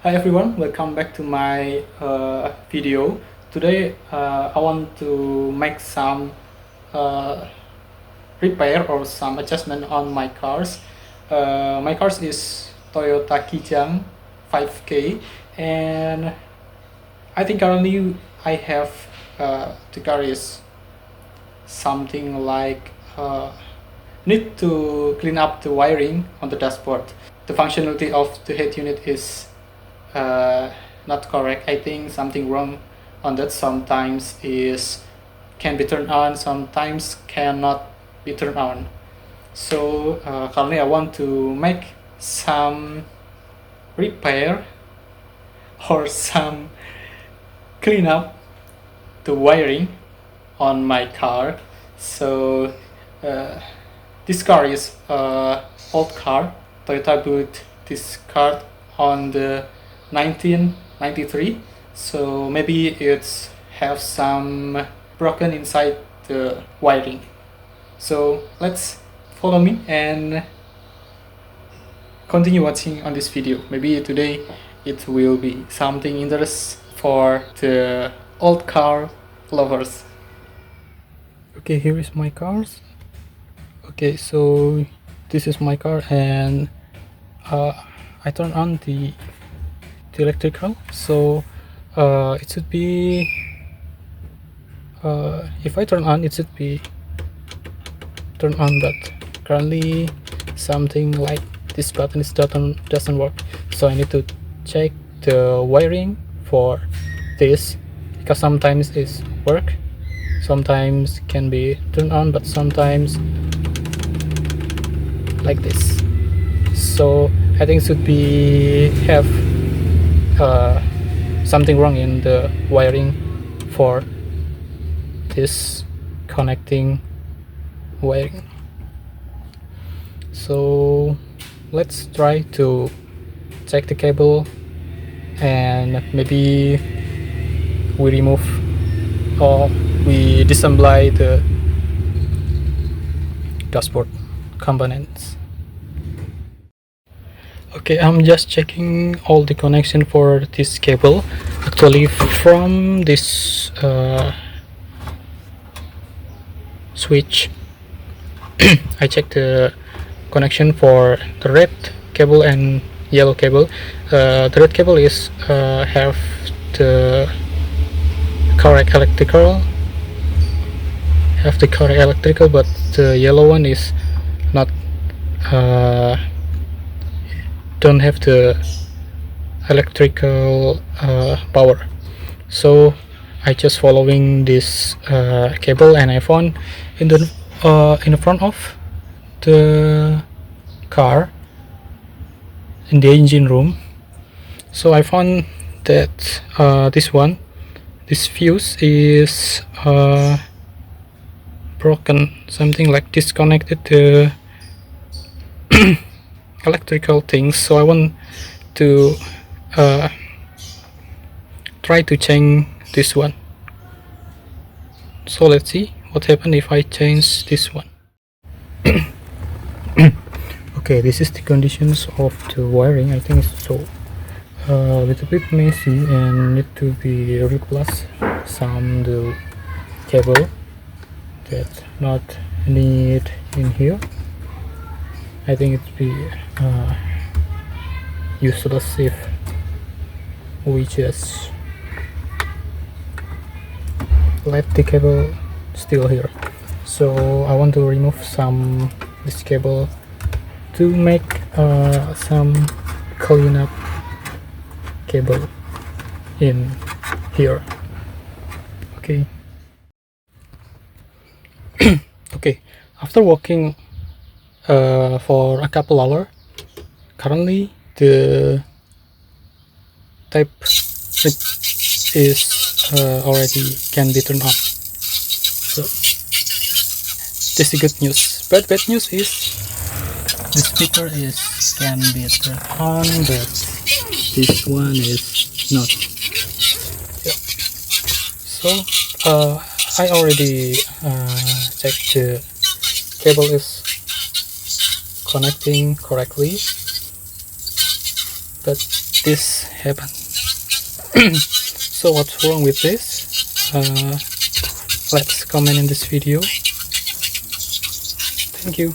Hi everyone, welcome back to my video. Today I want to make some uh, repair or some adjustment on my cars. My cars is Toyota Kijang 5K, and I think currently I have the car is something like need to clean up the wiring on the dashboard. The functionality of the head unit is uh, not correct. I think something wrong on that. Sometimes is can be turned on, sometimes cannot be turned on. So currently I want to make some repair or some clean up the wiring on my car. So uh, this car is old car. Toyota built this car on the 1993, so maybe it's have some broken inside the wiring. So let's follow me and continue watching on this video. Maybe today it will be something interesting for the old car lovers. Okay, here is my cars. Okay, so this is my car, and I turn on the electrical, so it should be if I turn on, it should be turn on, but currently something like this button is doesn't work, so I need to check the wiring for this, because sometimes it's work, sometimes can be turned on, but sometimes like this. So I think should be have something wrong in the wiring for this connecting wiring. So let's try to check the cable, and maybe we remove or we disassemble the dashboard components. Okay, I'm just checking all the connection for this cable. Actually, from this switch, I checked the connection for the red cable and yellow cable. The red cable is have the correct electrical, but the yellow one is not. Don't have the electrical power. So I just following this cable, and I found in the front of the car, in the engine room. So I found that this fuse is broken, something like disconnected the electrical things. So I want to try to change this one. So let's see what happens if I change this one. Okay, this is the conditions of the wiring. I think it's so a little bit messy and need to be replaced some the cable that not need in here. I think it'd be useless if we just let the cable still here. So I want to remove some this cable to make some cleanup cable in here. Okay. Okay, after walking for a couple hours, currently the type is already can be turned on. So this is good news. But bad news is the speaker is can be turned on, but this one is not. Yeah. So I already checked the cable is connecting correctly, but this happened. So what's wrong with this? Let's comment in this video. Thank you.